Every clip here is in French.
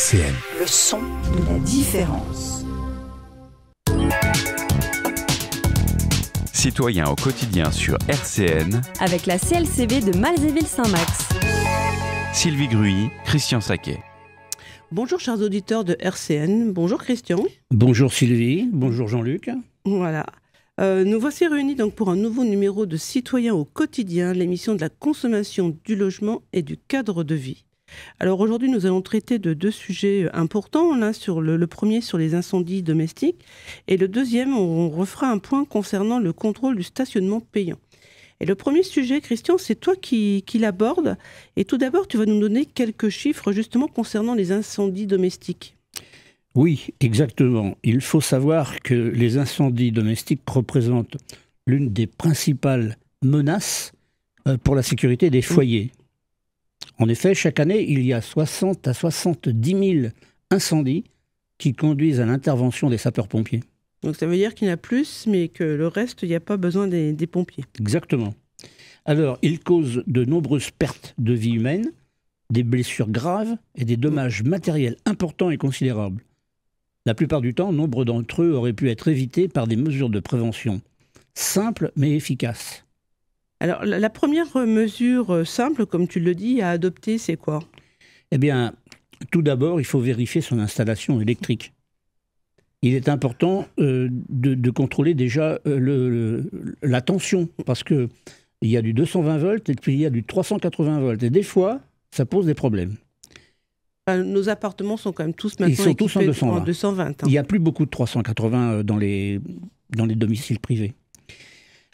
RCN. Le son de la différence. Citoyens au quotidien sur RCN, avec la CLCV de Malzéville-Saint-Max. Sylvie Gruy, Christian Saquet. Bonjour chers auditeurs de RCN, bonjour Christian. Bonjour Sylvie, bonjour Jean-Luc. Voilà, nous voici réunis donc pour un nouveau numéro de Citoyens au quotidien, l'émission de la consommation, du logement et du cadre de vie. Alors aujourd'hui nous allons traiter de deux sujets importants, là, sur le premier sur les incendies domestiques et le deuxième on refera un point concernant le contrôle du stationnement payant. Et le premier sujet, Christian, c'est toi qui l'abordes. Et tout d'abord, tu vas nous donner quelques chiffres justement concernant les incendies domestiques. Oui, exactement. Il faut savoir que les incendies domestiques représentent l'une des principales menaces pour la sécurité des foyers. En effet, chaque année, il y a 60 à 70 000 incendies qui conduisent à l'intervention des sapeurs-pompiers. Donc ça veut dire qu'il y en a plus, mais que le reste, il n'y a pas besoin des pompiers. Exactement. Alors, ils causent de nombreuses pertes de vie humaine, des blessures graves et des dommages matériels importants et considérables. La plupart du temps, nombre d'entre eux auraient pu être évités par des mesures de prévention simples mais efficaces. Alors, la première mesure simple, comme tu le dis, à adopter, c'est quoi ? Eh bien, tout d'abord, il faut vérifier son installation électrique. Il est important de contrôler déjà la tension, parce qu'il y a du 220 volts et puis il y a du 380 volts. Et des fois, ça pose des problèmes. Nos appartements sont quand même tous maintenant Ils sont tous en 220. 220 hein. Il n'y a plus beaucoup de 380 dans les domiciles privés.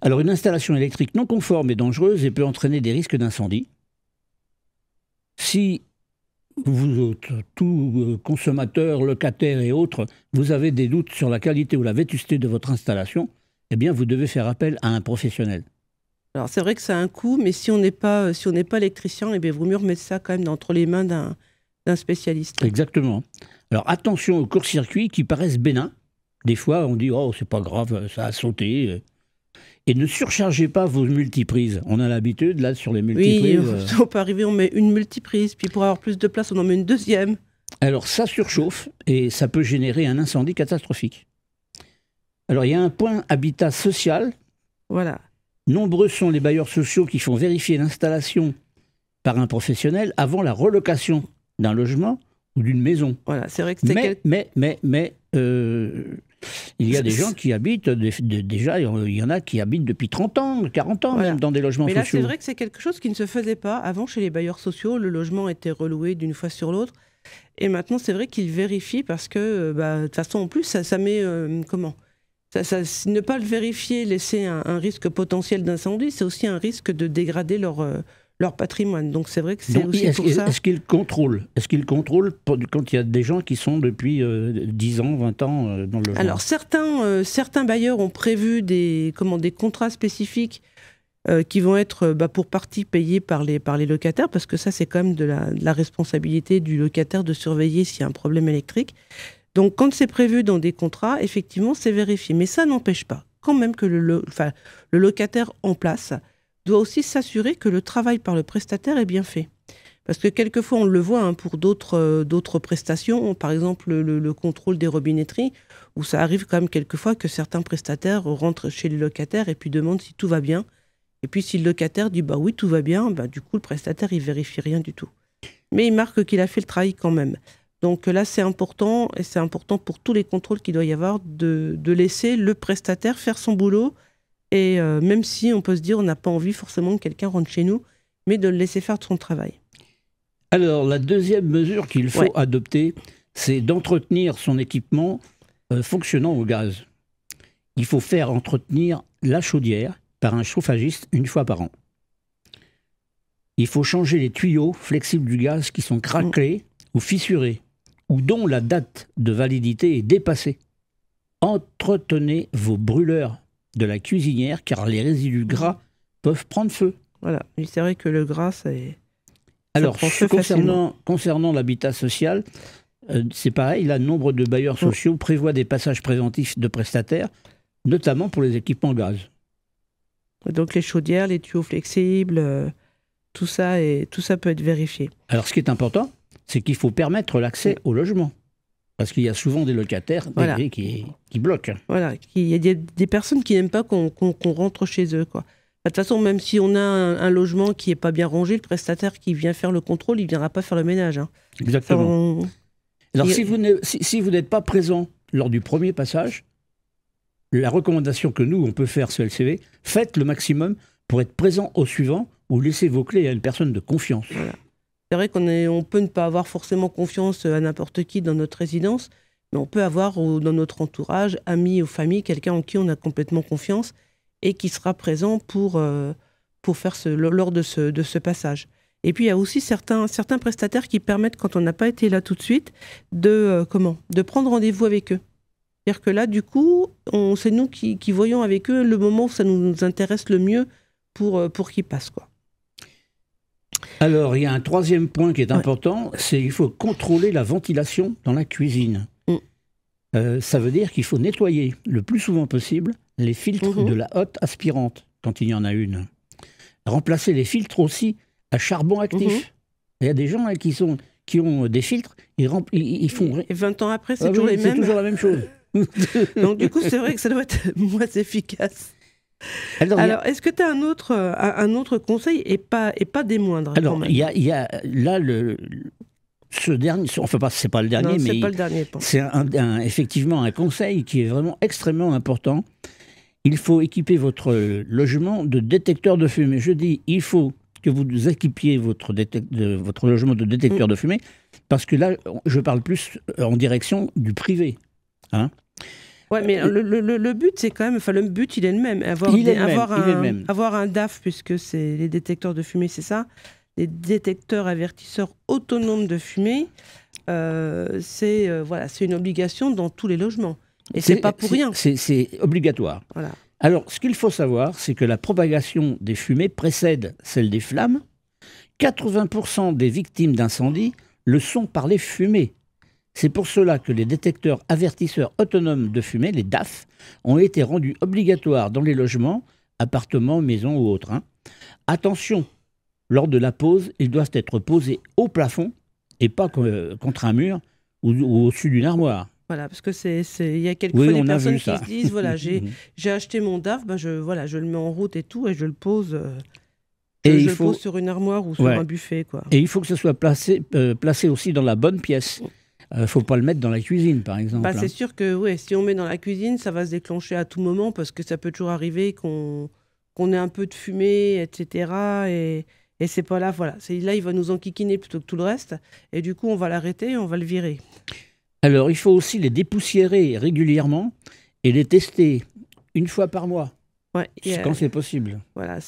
Alors, une installation électrique non conforme est dangereuse et peut entraîner des risques d'incendie. Si vous, tout consommateur, locataire et autres, vous avez des doutes sur la qualité ou la vétusté de votre installation, eh bien, vous devez faire appel à un professionnel. Alors, c'est vrai que ça a un coût, mais si on n'est pas électricien, eh bien, il vaut mieux remettre ça quand même entre les mains d'un spécialiste. Exactement. Alors, attention aux courts-circuits qui paraissent bénins. Des fois, on dit « Oh, c'est pas grave, ça a sauté ». Et ne surchargez pas vos multiprises. On a l'habitude, là, sur les multiprises... Oui, on peut arriver, on met une multiprise, puis pour avoir plus de place, on en met une deuxième. Alors, ça surchauffe et ça peut générer un incendie catastrophique. Alors, il y a un point habitat social. Voilà. Nombreux sont les bailleurs sociaux qui font vérifier l'installation par un professionnel avant la relocation d'un logement ou d'une maison. Voilà, c'est vrai que c'était... il y a des gens qui habitent, déjà, il y en a qui habitent depuis 30 ans, 40 ans, voilà, même dans des logements sociaux. Mais là, c'est vrai que c'est quelque chose qui ne se faisait pas. Avant, chez les bailleurs sociaux, le logement était reloué d'une fois sur l'autre. Et maintenant, c'est vrai qu'ils vérifient parce que, de toute façon, en plus, ça met... ne pas le vérifier, laisser un risque potentiel d'incendie, c'est aussi un risque de dégrader leur patrimoine. Donc c'est vrai que c'est aussi pour ça... Est-ce qu'ils contrôlent quand il y a des gens qui sont depuis 10 ans, 20 ans dans le logement? Alors certains bailleurs ont prévu des contrats spécifiques qui vont être pour partie payés par les locataires, parce que ça c'est quand même de la responsabilité du locataire de surveiller s'il y a un problème électrique. Donc quand c'est prévu dans des contrats, effectivement c'est vérifié. Mais ça n'empêche pas quand même que le locataire en place doit aussi s'assurer que le travail par le prestataire est bien fait. Parce que quelquefois, on le voit pour d'autres prestations, par exemple le contrôle des robinetteries, où ça arrive quand même quelquefois que certains prestataires rentrent chez les locataires et puis demandent si tout va bien. Et puis si le locataire dit « bah oui, tout va bien », du coup, le prestataire, il vérifie rien du tout. Mais il marque qu'il a fait le travail quand même. Donc là, c'est important, et c'est important pour tous les contrôles qu'il doit y avoir, de laisser le prestataire faire son boulot. Et même si on peut se dire on n'a pas envie forcément que quelqu'un rentre chez nous, mais de le laisser faire son travail. Alors la deuxième mesure qu'il faut adopter, c'est d'entretenir son équipement fonctionnant au gaz. Il faut faire entretenir la chaudière par un chauffagiste une fois par an. Il faut changer les tuyaux flexibles du gaz qui sont craquelés ou fissurés, ou dont la date de validité est dépassée. Entretenez vos brûleurs de la cuisinière, car les résidus gras peuvent prendre feu. Voilà, c'est vrai que le gras, c'est... Alors, concernant l'habitat social, c'est pareil, là, nombre de bailleurs sociaux prévoient des passages préventifs de prestataires, notamment pour les équipements gaz. Donc les chaudières, les tuyaux flexibles, tout ça peut être vérifié. Alors, ce qui est important, c'est qu'il faut permettre l'accès au logement. Parce qu'il y a souvent des locataires qui bloquent. Voilà, il y a des personnes qui n'aiment pas qu'on rentre chez eux, quoi. De toute façon, même si on a un logement qui n'est pas bien rangé, le prestataire qui vient faire le contrôle, il ne viendra pas faire le ménage. Hein. Exactement. Alors, si vous n'êtes pas présent lors du premier passage, la recommandation que nous, on peut faire sur LCV, faites le maximum pour être présent au suivant ou laissez vos clés à une personne de confiance. Voilà. C'est vrai qu'on peut ne pas avoir forcément confiance à n'importe qui dans notre résidence, mais on peut avoir dans notre entourage, amis ou famille, quelqu'un en qui on a complètement confiance et qui sera présent pour faire lors de ce passage. Et puis, il y a aussi certains prestataires qui permettent, quand on n'a pas été là tout de suite, de prendre rendez-vous avec eux. C'est-à-dire que là, du coup, c'est nous qui voyons avec eux le moment où ça nous intéresse le mieux pour qu'ils passent, quoi. Alors, il y a un troisième point qui est important, c'est qu'il faut contrôler la ventilation dans la cuisine. Ça veut dire qu'il faut nettoyer le plus souvent possible les filtres de la hotte aspirante, quand il y en a une. Remplacer les filtres aussi à charbon actif. Il y a des gens qui ont des filtres, ils font... Et 20 ans après, c'est toujours les mêmes. C'est toujours la même chose. Donc du coup, c'est vrai que ça doit être moins efficace. Alors est-ce que tu as un autre conseil et pas des moindres? Alors, il y a là ce dernier, enfin c'est pas le dernier, mais c'est effectivement un conseil qui est vraiment extrêmement important. Il faut équiper votre logement de détecteurs de fumée. Je dis, il faut que vous équipiez votre logement de détecteurs de fumée, parce que là, je parle plus en direction du privé. Hein. Ouais, mais le but, c'est quand même... Enfin, le but, il est le même. Avoir un DAF, puisque c'est les détecteurs de fumée, c'est ça. Les détecteurs avertisseurs autonomes de fumée, c'est une obligation dans tous les logements. Et c'est pas pour rien. C'est obligatoire. Voilà. Alors, ce qu'il faut savoir, c'est que la propagation des fumées précède celle des flammes. 80% des victimes d'incendie le sont par les fumées. C'est pour cela que les détecteurs avertisseurs autonomes de fumée, les DAF, ont été rendus obligatoires dans les logements, appartements, maisons ou autres. Hein. Attention, lors de la pose, ils doivent être posés au plafond et pas contre un mur ou au-dessus d'une armoire. Voilà, parce que il y a quelquefois des personnes qui se disent, voilà, j'ai acheté mon DAF, je le mets en route et tout, et je le pose... pose sur une armoire ou sur un buffet, quoi. Et il faut que ce soit placé aussi dans la bonne pièce. Il ne faut pas le mettre dans la cuisine, par exemple. C'est sûr que si on met dans la cuisine, ça va se déclencher à tout moment, parce que ça peut toujours arriver qu'on ait un peu de fumée, etc. Et c'est pas là, voilà. Là, il va nous enquiquiner plutôt que tout le reste. Et du coup, on va l'arrêter et on va le virer. Alors, il faut aussi les dépoussiérer régulièrement et les tester une fois par mois. Ouais, quand c'est possible. Voilà,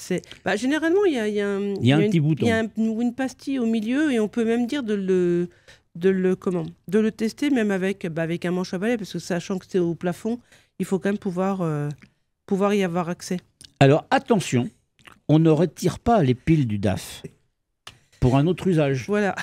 généralement, il y a un petit bouton. Il y a une pastille au milieu, et on peut même dire de le tester même avec un manche à balai, parce que sachant que c'est au plafond, il faut quand même pouvoir y avoir accès. Alors attention, on ne retire pas les piles du DAF pour un autre usage. Voilà.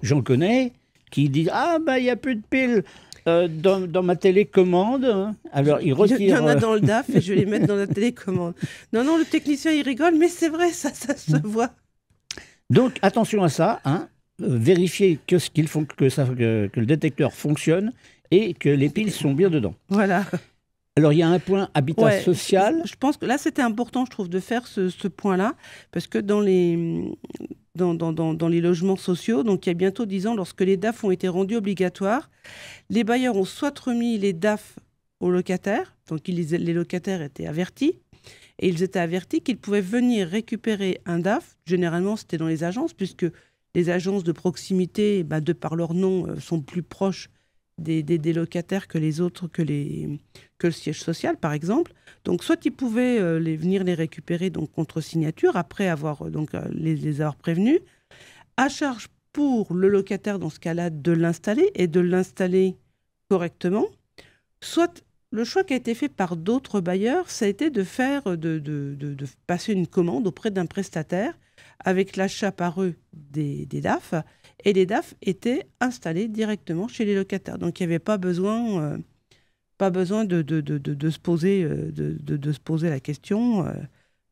J'en connais qui disent il n'y a plus de piles dans ma télécommande. Alors il retire. Il y en a dans le DAF et je vais les mettre dans la télécommande. Non, le technicien il rigole, mais c'est vrai, ça se voit. Donc attention à ça, hein. Vérifier que le détecteur fonctionne et que les piles sont bien dedans. Voilà. Alors, il y a un point habitat social. Je pense que là, c'était important, je trouve, de faire ce point-là, parce que dans les logements sociaux, donc il y a bientôt 10 ans, lorsque les DAF ont été rendus obligatoires, les bailleurs ont soit remis les DAF aux locataires, donc les locataires étaient avertis, et ils étaient avertis qu'ils pouvaient venir récupérer un DAF. Généralement, c'était dans les agences, puisque les agences de proximité, de par leur nom, sont plus proches des locataires que les autres, que le siège social, par exemple. Donc, soit ils pouvaient venir les récupérer donc, contre signature, après avoir les avoir prévenus, à charge pour le locataire, dans ce cas-là, de l'installer, et de l'installer correctement. Soit, le choix qui a été fait par d'autres bailleurs, ça a été de passer une commande auprès d'un prestataire, avec l'achat par eux des DAF, et les DAF étaient installés directement chez les locataires. Donc il n'y avait pas besoin de se poser la question.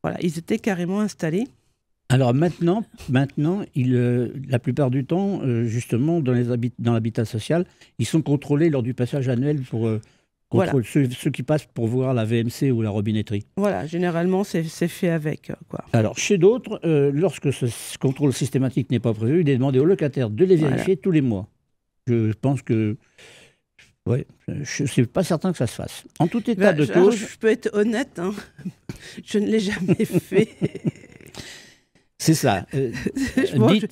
Voilà, ils étaient carrément installés. Alors maintenant la plupart du temps, justement, dans l'habitat social, ils sont contrôlés lors du passage annuel pour contrôler ceux qui passent pour voir la VMC ou la robinetterie. Voilà, généralement, c'est fait avec, quoi. Alors, chez d'autres, lorsque ce contrôle systématique n'est pas prévu, il est demandé aux locataires de les vérifier tous les mois. Je pense que... Ouais, je ne suis pas certain que ça se fasse. En tout état de cause... Je peux être honnête, hein. Je ne l'ai jamais fait. C'est ça.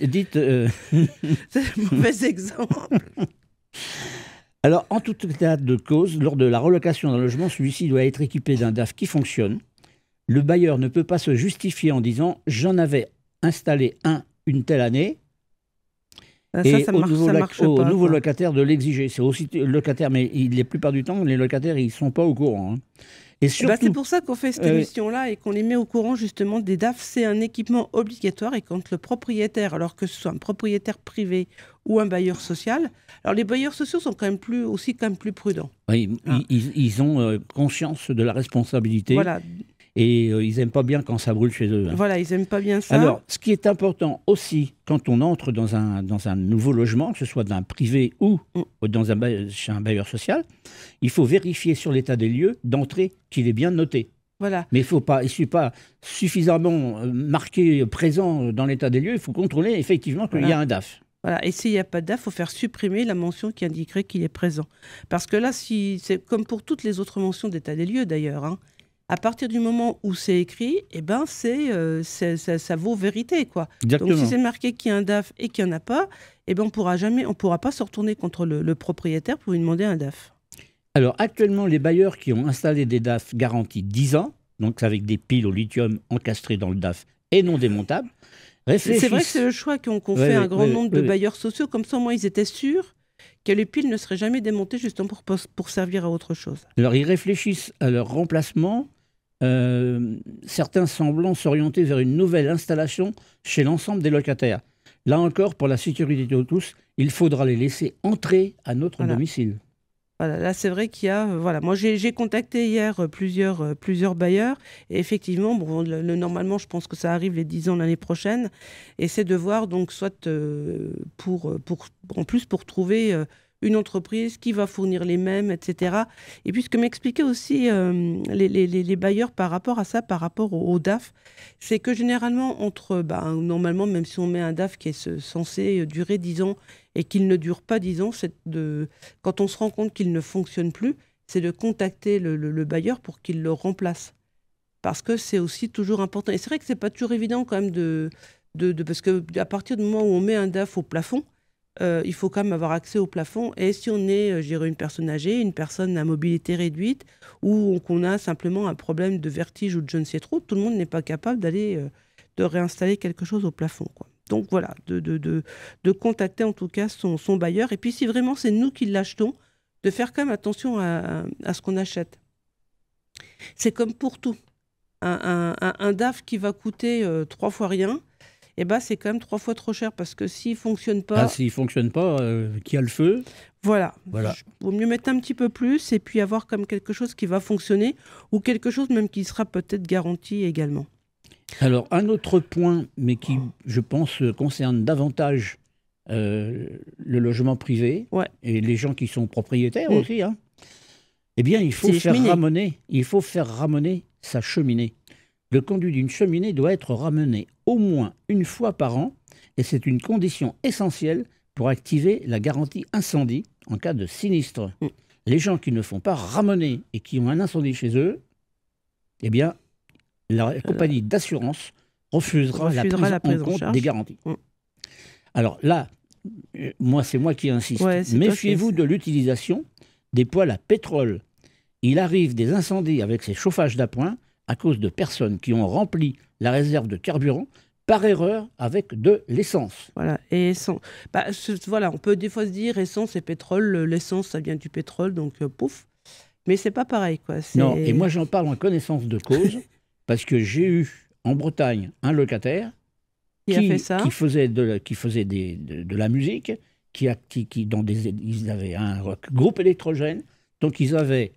Dites c'est un mauvais exemple. Alors, en tout état de cause, lors de la relocation d'un logement, celui-ci doit être équipé d'un DAF qui fonctionne. Le bailleur ne peut pas se justifier en disant « j'en avais installé un une telle année ». Et ça marche pas, au nouveau locataire de l'exiger. C'est aussi le locataire, mais la plupart du temps, les locataires, ils ne sont pas au courant. Hein. Et surtout, c'est pour ça qu'on fait cette émission-là et qu'on les met au courant justement des DAF. C'est un équipement obligatoire et quand le propriétaire, alors que ce soit un propriétaire privé ou un bailleur social, alors les bailleurs sociaux sont quand même plus prudents. Oui, hein. Ils ont conscience de la responsabilité. Voilà. Et ils n'aiment pas bien quand ça brûle chez eux. Hein. Voilà, ils n'aiment pas bien ça. Alors, ce qui est important aussi, quand on entre dans un nouveau logement, que ce soit d'un privé ou chez un bailleur social, il faut vérifier sur l'état des lieux d'entrée qu'il est bien noté. Voilà. Mais il ne suffit pas suffisamment marqué présent dans l'état des lieux, il faut contrôler effectivement qu'il y a un DAF. Voilà. Et s'il n'y a pas de DAF, il faut faire supprimer la mention qui indiquerait qu'il est présent. Parce que là, c'est comme pour toutes les autres mentions d'état des lieux d'ailleurs, hein. À partir du moment où c'est écrit, eh ben ça vaut vérité, quoi. Exactement. Donc si c'est marqué qu'il y a un DAF et qu'il n'y en a pas, eh ben on pourra pas se retourner contre le propriétaire pour lui demander un DAF. Alors actuellement, les bailleurs qui ont installé des DAF garantis 10 ans, donc avec des piles au lithium encastrées dans le DAF et non démontables, réfléchissent... C'est vrai que c'est le choix qu'ont fait un grand nombre de bailleurs sociaux, comme ça au moins ils étaient sûrs que les piles ne seraient jamais démontées justement pour servir à autre chose. Alors ils réfléchissent à leur remplacement. Certains semblant s'orienter vers une nouvelle installation chez l'ensemble des locataires. Là encore, pour la sécurité de tous, il faudra les laisser entrer à notre domicile. Voilà, là c'est vrai qu'il y a... moi j'ai contacté hier plusieurs bailleurs et effectivement, normalement je pense que ça arrive les 10 ans l'année prochaine et c'est de voir donc soit pour trouver... une entreprise qui va fournir les mêmes, etc. Et puis ce que m'expliquaient aussi les bailleurs par rapport à ça, par rapport au DAF, c'est que généralement, normalement, même si on met un DAF qui est censé durer 10 ans et qu'il ne dure pas 10 ans, quand on se rend compte qu'il ne fonctionne plus, c'est de contacter le bailleur pour qu'il le remplace. Parce que c'est aussi toujours important. Et c'est vrai que c'est pas toujours évident quand même parce qu'à partir du moment où on met un DAF au plafond, il faut quand même avoir accès au plafond. Et si on est, une personne âgée, une personne à mobilité réduite, ou qu'on a simplement un problème de vertige ou de je ne sais trop, tout le monde n'est pas capable de réinstaller quelque chose au plafond, quoi. Donc voilà, de contacter en tout cas son bailleur. Et puis si vraiment c'est nous qui l'achetons, de faire quand même attention à ce qu'on achète. C'est comme pour tout. Un DAF qui va coûter 3 fois rien, eh ben, c'est quand même 3 fois trop cher parce que s'il ne fonctionne pas... s'il ne fonctionne pas, qui a le feu... Voilà. Il vaut mieux mettre un petit peu plus et puis avoir comme quelque chose qui va fonctionner ou quelque chose même qui sera peut-être garanti également. Alors, un autre point, mais qui, je pense, concerne davantage le logement privé et les gens qui sont propriétaires aussi, hein. Eh bien, il faut faire ramener sa cheminée. Le conduit d'une cheminée doit être ramené au moins une fois par an et c'est une condition essentielle pour activer la garantie incendie en cas de sinistre. Les gens qui ne font pas ramener et qui ont un incendie chez eux, eh bien, la compagnie d'assurance refusera la prise en compte des garanties. Alors là, c'est moi qui insiste. Méfiez-vous de l'utilisation des poêles à pétrole. Il arrive des incendies avec ces chauffages d'appoint à cause de personnes qui ont rempli la réserve de carburant par erreur avec de l'essence. Voilà, et essence. On peut des fois se dire essence et pétrole, l'essence ça vient du pétrole, donc pouf. Mais c'est pas pareil, quoi. Non, et moi j'en parle en connaissance de cause, parce que j'ai eu en Bretagne un locataire qui faisait de la musique, ils avaient un groupe électrogène, donc ils avaient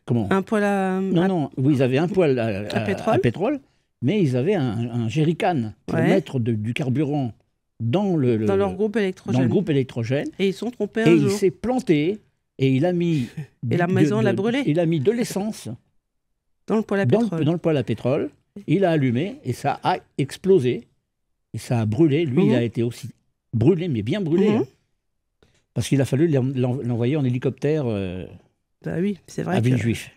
un poêle à... Non, ils avaient un poêle à pétrole mais ils avaient un jerrycan pour mettre du carburant dans leur groupe électrogène. Et ils sont trompés et un il jour. s'est planté et il a mis... Et la maison l'a brûlé. Il a mis de l'essence dans le poêle à pétrole. Dans le poêle à pétrole. Il a allumé et ça a explosé. Et ça a brûlé. Lui, il a été aussi brûlé, mais bien brûlé. Hein, parce qu'il a fallu l'envoyer en hélicoptère bah oui, c'est vrai à Villejuif.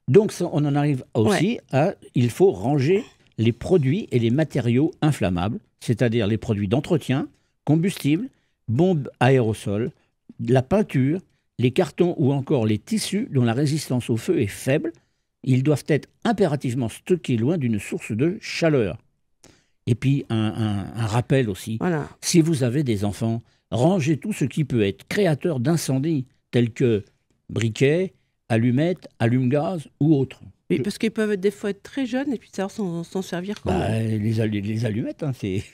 Donc, on en arrive aussi à... Il faut ranger les produits et les matériaux inflammables, c'est-à-dire les produits d'entretien, combustibles, bombes aérosols, la peinture, les cartons ou encore les tissus dont la résistance au feu est faible. Ils doivent être impérativement stockés loin d'une source de chaleur. Et puis, un rappel aussi, si vous avez des enfants, rangez tout ce qui peut être créateur d'incendie, tels que briquets, allumettes, allume-gaz ou autres. Oui, parce qu'ils peuvent des fois être très jeunes et puis savoir s'en servir comment. Les allumettes, hein, c'est...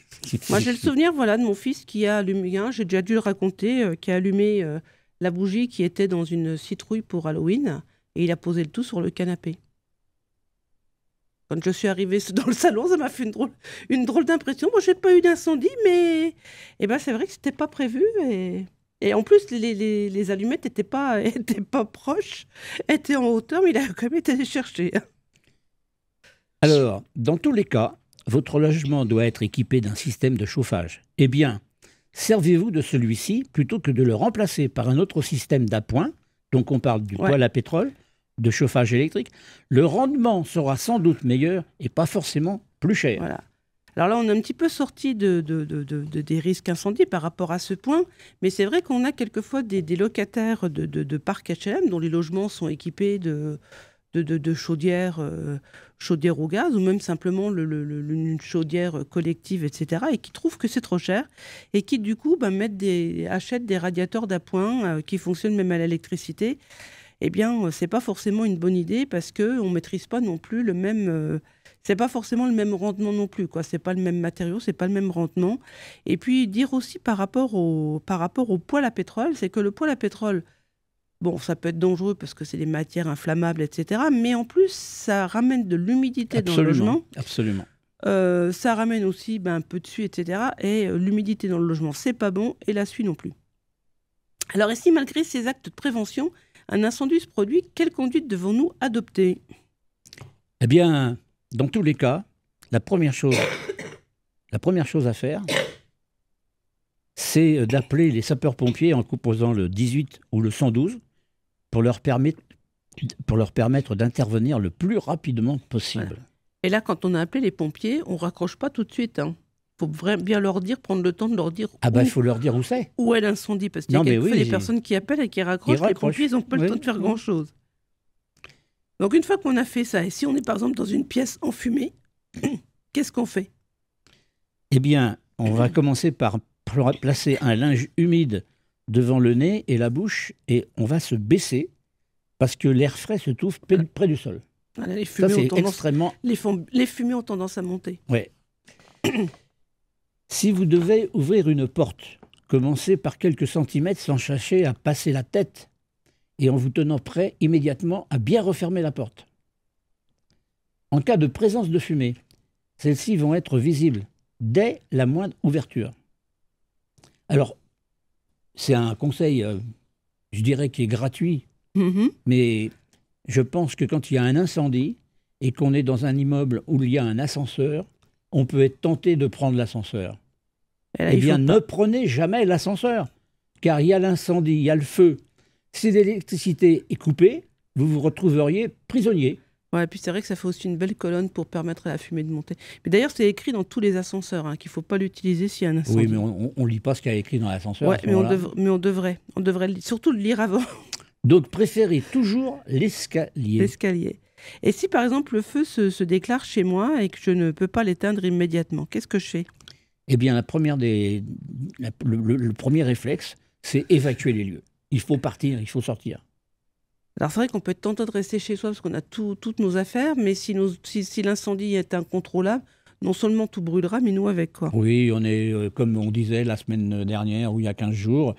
Moi, j'ai le souvenir de mon fils qui a allumé, j'ai déjà dû le raconter, qui a allumé la bougie qui était dans une citrouille pour Halloween et il a posé le tout sur le canapé. Quand je suis arrivée dans le salon, ça m'a fait une drôle d'impression. Moi, j'ai pas eu d'incendie, mais c'est vrai que c'était pas prévu. Et en plus, les allumettes n'étaient pas proches, étaient en hauteur, mais il a quand même été les chercher. Alors, dans tous les cas, votre logement doit être équipé d'un système de chauffage. Eh bien, servez-vous de celui-ci plutôt que de le remplacer par un autre système d'appoint. Donc, on parle du poêle à pétrole, de chauffage électrique. Le rendement sera sans doute meilleur et pas forcément plus cher. Voilà. Alors là, on est un petit peu sorti des risques incendies par rapport à ce point, mais c'est vrai qu'on a quelquefois des locataires de parcs HLM dont les logements sont équipés de chaudières, chaudières au gaz ou même simplement une chaudière collective, etc. et qui trouvent que c'est trop cher et qui du coup achètent des radiateurs d'appoint qui fonctionnent même à l'électricité. Eh bien, c'est pas forcément une bonne idée parce qu'on maîtrise pas non plus le même... c'est pas forcément le même rendement non plus, quoi. C'est pas le même matériau, c'est pas le même rendement. Et puis, dire aussi par rapport au poêle à pétrole, c'est que le poêle à pétrole, bon, ça peut être dangereux parce que c'est des matières inflammables, etc. Mais en plus, ça ramène de l'humidité dans le logement. Absolument. Ça ramène aussi un peu de suie, etc. Et l'humidité dans le logement, c'est pas bon, et la suie non plus. Alors, et si malgré ces actes de prévention, un incendie se produit, quelle conduite devons-nous adopter ? Eh bien, dans tous les cas, la première chose à faire, c'est d'appeler les sapeurs-pompiers en composant le 18 ou le 112 pour leur permettre d'intervenir le plus rapidement possible. Ouais. Et là, quand on a appelé les pompiers, on ne raccroche pas tout de suite. Faut bien leur dire, prendre le temps de leur dire il faut leur dire où c'est. Où est l'incendie, parce qu'il y a quelquefois des personnes qui appellent et qui raccrochent. Les pompiers, ils n'ont pas le temps de faire grand-chose. Donc une fois qu'on a fait ça, et si on est par exemple dans une pièce enfumée, qu'est-ce qu'on fait ? Eh bien, on va commencer par placer un linge humide devant le nez et la bouche, et on va se baisser, parce que l'air frais se trouve près du sol. Voilà, les fumées extrêmement... Les fumées ont tendance à monter. Ouais. Si vous devez ouvrir une porte, commencez par quelques centimètres sans chercher à passer la tête et en vous tenant prêt immédiatement à bien refermer la porte. En cas de présence de fumée, celles-ci vont être visibles dès la moindre ouverture. Alors, c'est un conseil, je dirais, qui est gratuit, mais je pense que quand il y a un incendie et qu'on est dans un immeuble où il y a un ascenseur, on peut être tenté de prendre l'ascenseur. Eh bien, ne prenez jamais l'ascenseur, car il y a l'incendie, il y a le feu. Si l'électricité est coupée, vous vous retrouveriez prisonnier. Ouais, et puis c'est vrai que ça fait aussi une belle colonne pour permettre à la fumée de monter. Mais d'ailleurs, c'est écrit dans tous les ascenseurs qu'il ne faut pas l'utiliser s'il y a un incendie. Oui, mais on ne lit pas ce qu'il y a écrit dans l'ascenseur. Ouais, mais on devrait surtout le lire avant. Donc, préférez toujours l'escalier. L'escalier. Et si, par exemple, le feu se déclare chez moi et que je ne peux pas l'éteindre immédiatement, qu'est-ce que je fais ? Eh bien, le premier réflexe, c'est évacuer les lieux. Il faut partir, il faut sortir. Alors, c'est vrai qu'on peut être tenté de rester chez soi parce qu'on a toutes nos affaires, mais si l'incendie est incontrôlable, non seulement tout brûlera, mais nous avec, quoi. Oui, on est, comme on disait la semaine dernière ou il y a 15 jours,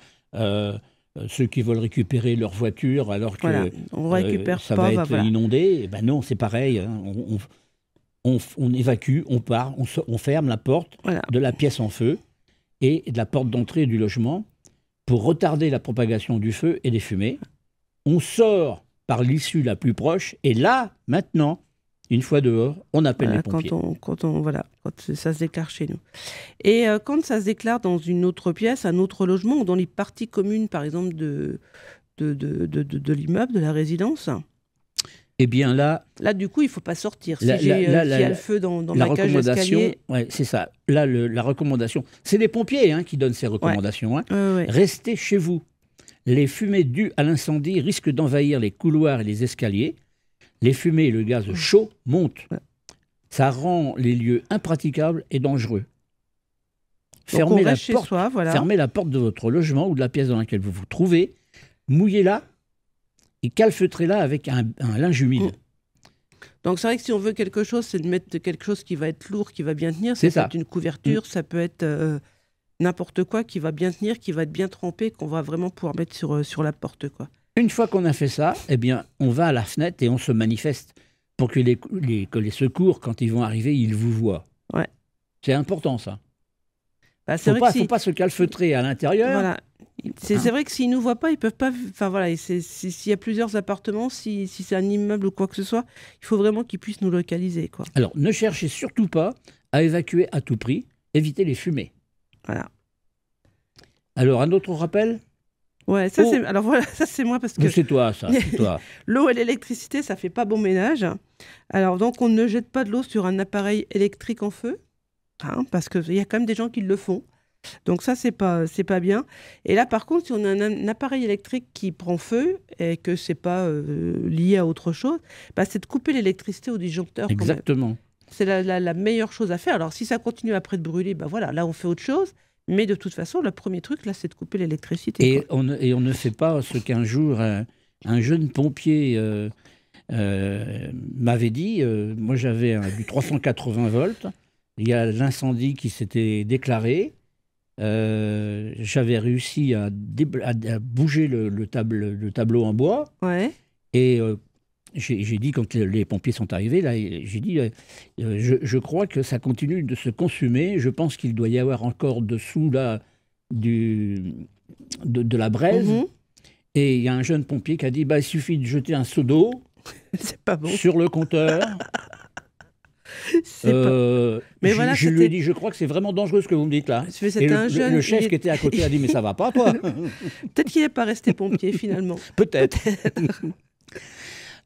ceux qui veulent récupérer leur voiture alors que Voilà, on récupère ça pas, va être voilà. inondé. Eh ben non, c'est pareil. Hein. On évacue, on part, on ferme la porte Voilà. de la pièce en feu et de la porte d'entrée du logement pour retarder la propagation du feu et des fumées. On sort par l'issue la plus proche et là, maintenant, une fois dehors, on appelle Voilà, les pompiers. quand ça se déclare chez nous. Et quand ça se déclare dans une autre pièce, un autre logement, ou dans les parties communes, par exemple, de l'immeuble, de la résidence, Eh bien là, du coup, il ne faut pas sortir. Là, S'il y là, a le feu dans la ma cage recommandation, d'escalier... ouais, c'est ça. Là, la recommandation, c'est les pompiers qui donnent ces recommandations. Hein. Ouais. Restez chez vous. Les fumées dues à l'incendie risquent d'envahir les couloirs et les escaliers. Les fumées et le gaz chaud montent. Ouais. Ça rend les lieux impraticables et dangereux. Donc on reste chez soi, voilà. Fermez la porte de votre logement ou de la pièce dans laquelle vous vous trouvez. Mouillez-la et calfeutrez-la avec un linge humide. Donc c'est vrai que si on veut quelque chose, c'est de mettre quelque chose qui va être lourd, qui va bien tenir. C'est Ça peut ça. être une couverture, ça peut être n'importe quoi qui va bien tenir, qui va être bien trempé, qu'on va vraiment pouvoir mettre sur la porte, quoi. Une fois qu'on a fait ça, eh bien, on va à la fenêtre et on se manifeste pour que les secours, quand ils vont arriver, ils vous voient. Ouais. C'est important, ça. Bah, Il ne faut pas se calfeutrer à l'intérieur. Voilà. C'est vrai que s'ils ne nous voient pas, ils peuvent pas. Enfin voilà, s'il y a plusieurs appartements, si c'est un immeuble ou quoi que ce soit, il faut vraiment qu'ils puissent nous localiser, quoi. Alors, ne cherchez surtout pas à évacuer à tout prix. Évitez les fumées. Voilà. Alors, un autre rappel. Ouais, alors voilà, ça c'est moi parce que C'est toi, ça. C'est toi. l'eau et l'électricité, ça fait pas bon ménage. Alors donc on ne jette pas de l'eau sur un appareil électrique en feu, parce qu'il y a quand même des gens qui le font. Donc ça c'est pas bien. Et là par contre, si on a un appareil électrique qui prend feu et que c'est pas lié à autre chose, c'est de couper l'électricité au disjoncteur. Exactement. C'est la meilleure chose à faire. Alors si ça continue après de brûler, voilà, là on fait autre chose. Mais de toute façon, le premier truc, là, c'est de couper l'électricité. Et on ne fait pas ce qu'un jour, un jeune pompier m'avait dit. Moi, j'avais du 380 volts. Il y a l'incendie qui s'était déclaré. J'avais réussi à bouger le tableau en bois. Ouais. Et j'ai dit, quand les pompiers sont arrivés, là, j'ai dit, je crois que ça continue de se consumer. Je pense qu'il doit y avoir encore dessous là, de la braise. Mm-hmm. Et il y a un jeune pompier qui a dit, il suffit de jeter un seau d'eau c'est pas bon. sur le compteur. Mais voilà, je lui ai dit, je crois que c'est vraiment dangereux ce que vous me dites là. Et le chef qui était à côté a dit, mais ça va pas, toi. Peut-être qu'il n'est pas resté pompier finalement. Peut-être.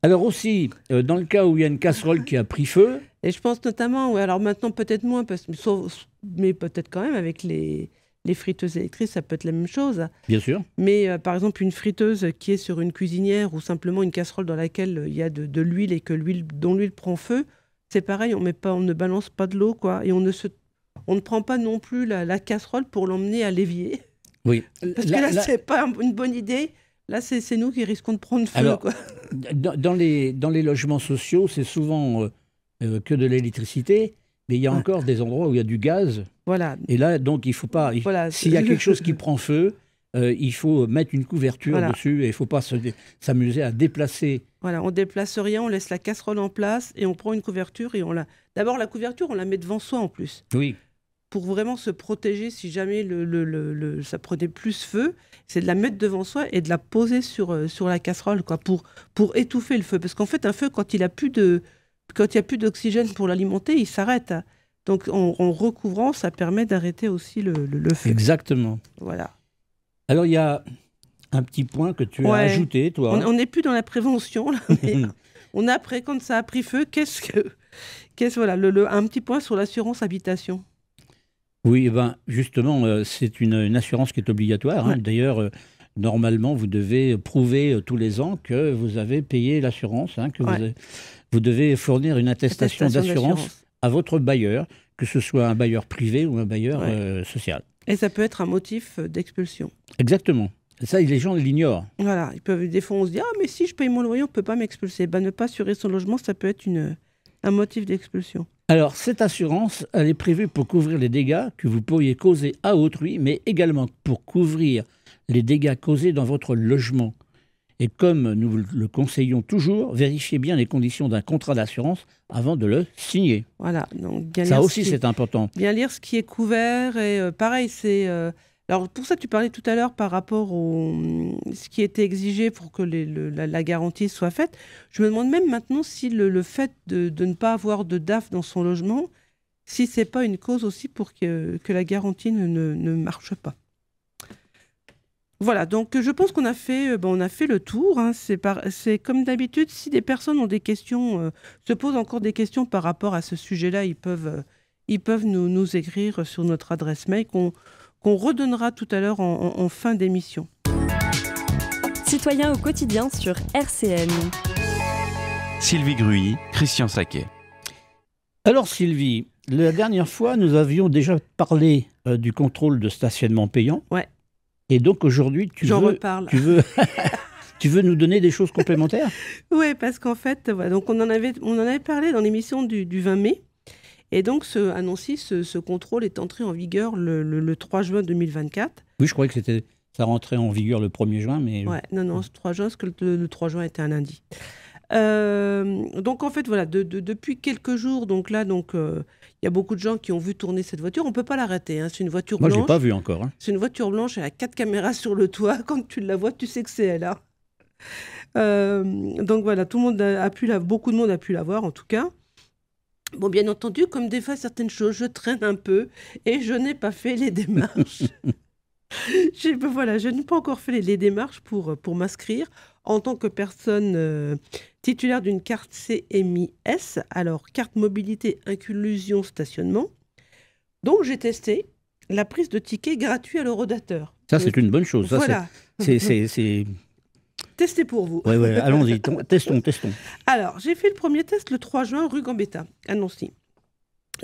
Alors aussi, dans le cas où il y a une casserole qui a pris feu... Et je pense notamment, alors maintenant peut-être moins, mais peut-être quand même avec les friteuses électriques, ça peut être la même chose. Bien sûr. Mais par exemple, une friteuse qui est sur une cuisinière ou simplement une casserole dans laquelle il y a de l'huile et dont l'huile prend feu, c'est pareil, on ne balance pas de l'eau, quoi, et on ne prend pas non plus la casserole pour l'emmener à l'évier. Oui. Parce que là, c'est pas une bonne idée. Là, c'est nous qui risquons de prendre feu. Alors, quoi. Dans les logements sociaux, c'est souvent que de l'électricité, mais il y a encore des endroits où il y a du gaz. Voilà. Et là, donc, il ne faut pas... S'il y a quelque chose qui prend feu, il faut mettre une couverture dessus et il ne faut pas s'amuser à déplacer. Voilà, on ne déplace rien, on laisse la casserole en place et on prend une couverture et D'abord, la couverture, on la met devant soi en plus. Oui. Pour vraiment se protéger si jamais ça prenait plus feu, c'est de la mettre devant soi et de la poser sur la casserole, quoi, pour étouffer le feu. Parce qu'en fait, un feu, quand il n'y a plus d'oxygène pour l'alimenter, il s'arrête. Donc, en recouvrant, ça permet d'arrêter aussi le feu. Exactement. Voilà. Alors, il y a un petit point que tu as ajouté, toi. On n'est plus dans la prévention, là, mais on a après, quand ça a pris feu, un petit point sur l'assurance habitation. Oui, justement, c'est une assurance qui est obligatoire. Ouais. D'ailleurs, normalement, vous devez prouver tous les ans que vous avez payé l'assurance, que vous devez fournir une attestation d'assurance à votre bailleur, que ce soit un bailleur privé ou un bailleur social. Et ça peut être un motif d'expulsion. Exactement. Ça, les gens l'ignorent. Voilà. Des fois, on se dit « Ah, mais si je paye mon loyer, on ne peut pas m'expulser. » Ne pas assurer son logement, ça peut être un motif d'expulsion. Alors, cette assurance, elle est prévue pour couvrir les dégâts que vous pourriez causer à autrui, mais également pour couvrir les dégâts causés dans votre logement. Et comme nous le conseillons toujours, vérifiez bien les conditions d'un contrat d'assurance avant de le signer. Voilà. Donc, bien Ça lire aussi, c'est important. bien lire ce qui est couvert. Et pareil, c'est... alors, pour ça, tu parlais tout à l'heure par rapport au ce qui était exigé pour que la garantie soit faite. Je me demande même maintenant si le fait de ne pas avoir de DAF dans son logement, si ce n'est pas une cause aussi pour que la garantie ne marche pas. Voilà, donc je pense qu'on a fait, on a fait le tour. Hein. C'est comme d'habitude, si des personnes ont des questions, se posent encore des questions par rapport à ce sujet-là, ils peuvent nous écrire sur notre adresse mail qu'on redonnera tout à l'heure en fin d'émission. Citoyens au quotidien sur RCN. Sylvie Gruy, Christian Saquet. Alors Sylvie, la dernière fois, nous avions déjà parlé du contrôle de stationnement payant. Ouais. Et donc aujourd'hui, tu veux nous donner des choses complémentaires? Oui, parce qu'en fait, voilà, donc on en avait parlé dans l'émission du 20 mai. Et donc, ce contrôle est entré en vigueur le 3 juin 2024. Oui, je croyais que ça rentrait en vigueur le 1er juin, mais... Ouais, non, c'est 3 juin, parce que le 3 juin était un lundi. Donc, en fait, voilà, depuis quelques jours, il y a beaucoup de gens qui ont vu tourner cette voiture. On ne peut pas l'arrêter, hein. C'est une voiture blanche. Moi, je ne l'ai pas vue encore. Hein. C'est une voiture blanche, elle a 4 caméras sur le toit. Quand tu la vois, tu sais que c'est elle. Hein. Donc, voilà, beaucoup de monde a pu la voir, en tout cas. Bon, bien entendu, comme des fois, certaines choses, je traîne un peu et je n'ai pas fait les démarches. Je n'ai pas encore fait les démarches pour m'inscrire en tant que personne titulaire d'une carte CMIS, alors carte mobilité inclusion stationnement. Donc, j'ai testé la prise de ticket gratuit à l'Eurodateur. Ça, c'est une bonne chose. Ça, voilà. C'est... Testé pour vous. Oui, allons-y, testons. Alors, j'ai fait le premier test le 3 juin, rue Gambetta, à Nancy.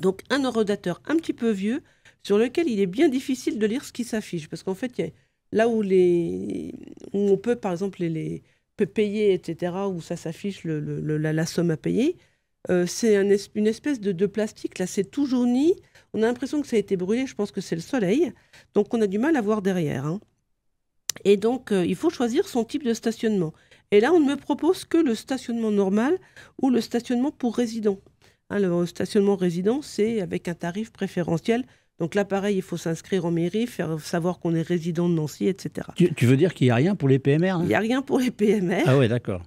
Donc, un Eurodateur un petit peu vieux, sur lequel il est bien difficile de lire ce qui s'affiche. Parce qu'en fait, il y a là où on peut, par exemple, peut payer, etc., où ça s'affiche la somme à payer, c'est une espèce de plastique. Là, c'est tout jauni. On a l'impression que ça a été brûlé. Je pense que c'est le soleil. Donc, on a du mal à voir derrière. Hein. Et donc, il faut choisir son type de stationnement. Et là, on ne me propose que le stationnement normal ou le stationnement pour résidents. Hein, le stationnement résident, c'est avec un tarif préférentiel. Donc là, pareil, il faut s'inscrire en mairie, faire savoir qu'on est résident de Nancy, etc. Tu veux dire qu'il n'y a rien pour les PMR, hein? Il n'y a rien pour les PMR. Ah ouais, d'accord.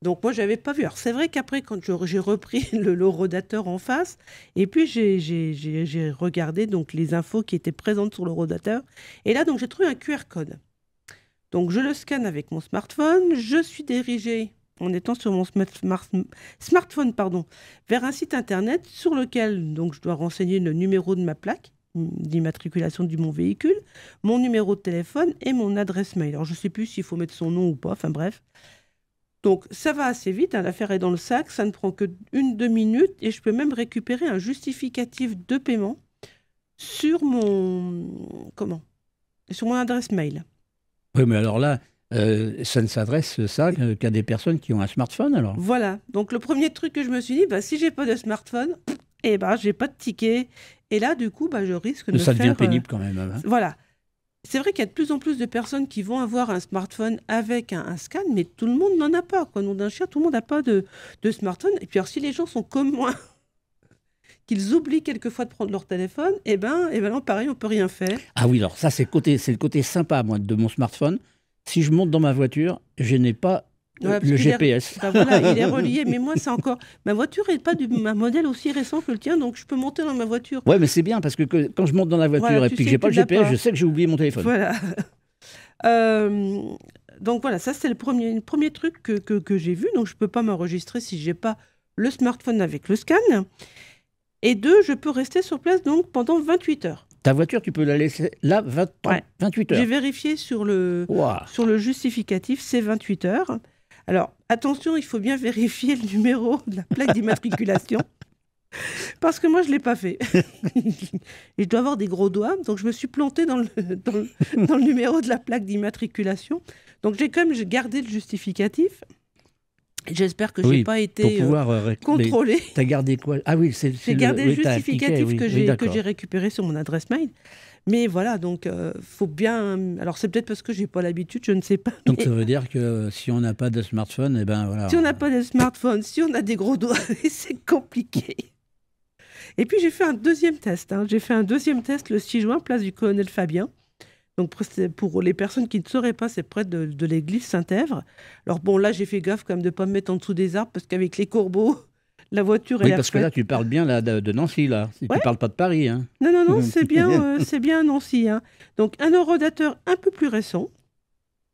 Donc moi, je n'avais pas vu. Alors c'est vrai qu'après, quand j'ai repris l'Eurodateur en face, et puis j'ai regardé donc, les infos qui étaient présentes sur l'Eurodateur. Et là, donc j'ai trouvé un QR code. Donc je le scanne avec mon smartphone. Je suis dirigée, en étant sur mon smartphone, vers un site internet sur lequel donc, je dois renseigner le numéro de ma plaque d'immatriculation de mon véhicule, mon numéro de téléphone et mon adresse mail. Alors je ne sais plus s'il faut mettre son nom ou pas, enfin bref. Donc ça va assez vite, hein, l'affaire est dans le sac, ça ne prend que 1-2 minutes et je peux même récupérer un justificatif de paiement sur mon adresse mail. Oui, mais alors là, ça ne s'adresse qu'à des personnes qui ont un smartphone, alors. Voilà, donc le premier truc que je me suis dit, si j'ai pas de smartphone, j'ai pas de ticket. Et là, du coup, je risque de ça faire... devient pénible quand même. Hein. Voilà. C'est vrai qu'il y a de plus en plus de personnes qui vont avoir un smartphone avec un scan, mais tout le monde n'en a pas. Quoi. Nom d'un chien, tout le monde n'a pas de smartphone. Et puis alors, si les gens sont comme moi, qu'ils oublient quelquefois de prendre leur téléphone, non, pareil, on peut rien faire. Ah oui, alors ça, c'est le côté sympa, moi, de mon smartphone. Si je monte dans ma voiture, je n'ai pas le GPS. Il est relié, mais moi, c'est encore... Ma voiture n'est pas un modèle aussi récent que le tien, donc je peux monter dans ma voiture. Ouais, mais c'est bien, parce que quand je monte dans la voiture et puis que je n'ai pas le GPS, je sais que j'ai oublié mon téléphone. Voilà. Donc voilà, ça, c'est le premier truc que j'ai vu. Donc, je ne peux pas m'enregistrer si je n'ai pas le smartphone avec le scan. Et 2, je peux rester sur place donc, pendant 28 heures. Ta voiture, tu peux la laisser là 28 heures. J'ai vérifié sur le justificatif, c'est 28 heures. Alors, attention, il faut bien vérifier le numéro de la plaque d'immatriculation. Parce que moi, je ne l'ai pas fait. Et je dois avoir des gros doigts. Donc, je me suis plantée dans le numéro de la plaque d'immatriculation. Donc, j'ai quand même gardé le justificatif. J'espère que je n'ai pas été contrôlée. Tu as gardé quoi? Ah oui, j'ai gardé le justificatif que j'ai récupéré sur mon adresse mail. Mais voilà, donc faut bien. Alors c'est peut-être parce que j'ai pas l'habitude, je ne sais pas. Donc mais ça veut dire que si on n'a pas de smartphone, eh ben voilà. si on n'a pas de smartphone, si on a des gros doigts, c'est compliqué. Et puis j'ai fait un deuxième test. J'ai fait un deuxième test le 6 juin, place du Colonel Fabien. Donc pour les personnes qui ne sauraient pas, c'est près de l'église Saint-Èvre. Alors bon, là j'ai fait gaffe quand même de ne pas me mettre en dessous des arbres parce qu'avec les corbeaux, la voiture Oui, est parce que là, tu parles bien là, de Nancy, là. Tu parles pas de Paris, hein. Non, c'est bien Nancy. Donc un horodateur un peu plus récent.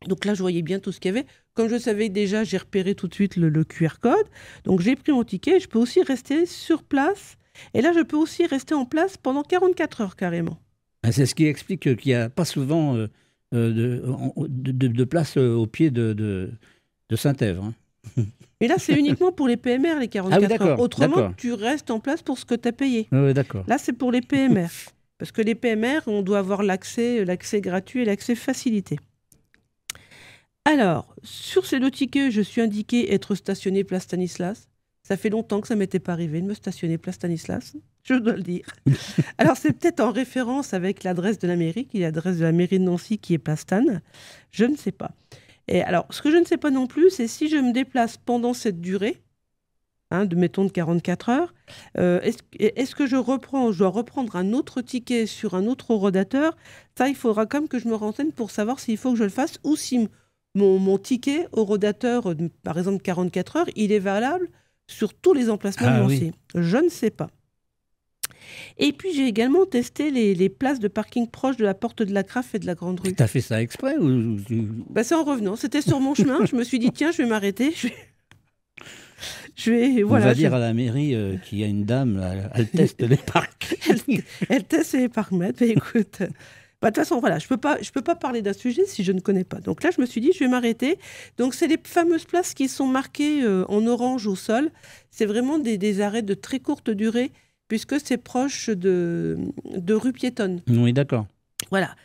Donc là, je voyais bien tout ce qu'il y avait. Comme je savais déjà, j'ai repéré tout de suite le QR code. Donc j'ai pris mon ticket. Je peux aussi rester sur place. Et là, je peux aussi rester en place pendant 44 heures carrément. C'est ce qui explique qu'il n'y a pas souvent de place au pied de Saint-Èvre. Mais là, c'est uniquement pour les PMR, les 44 heures. Autrement, d'accord. tu restes en place pour ce que tu as payé. Oui, d'accord. Là, c'est pour les PMR. Parce que les PMR, on doit avoir l'accès gratuit et l'accès facilité. Alors, sur ces 2 tickets, je suis indiqué être stationné place Stanislas. Ça fait longtemps que ça ne m'était pas arrivé de me stationner place Stanislas, je dois le dire. Alors, c'est peut-être en référence avec l'adresse de la mairie, qui est l'adresse de la mairie de Nancy, qui est place Stan. Je ne sais pas. Et alors, ce que je ne sais pas non plus, c'est si je me déplace pendant cette durée, mettons de 44 heures, est-ce que je dois reprendre un autre ticket sur un autre horodateur? Ça, il faudra quand même que je me renseigne pour savoir s'il faut que je le fasse ou si mon ticket horodateur, par exemple 44 heures, il est valable sur tous les emplacements de Nancy. Oui. Je ne sais pas. Et puis, j'ai également testé les places de parking proches de la porte de la Craffe et de la Grande Rue. Tu as fait ça exprès ou... C'est en revenant. C'était sur mon chemin. Je me suis dit, tiens, je vais m'arrêter. On va dire à la mairie qu'il y a une dame, elle teste les parcs. elle teste les parcs-mètres. Écoute, de toute façon, voilà, je peux pas parler d'un sujet si je ne connais pas. Donc là, je me suis dit, je vais m'arrêter. Donc, c'est les fameuses places qui sont marquées en orange au sol. C'est vraiment des arrêts de très courte durée, puisque c'est proche de rue piétonne. Oui, d'accord. Voilà.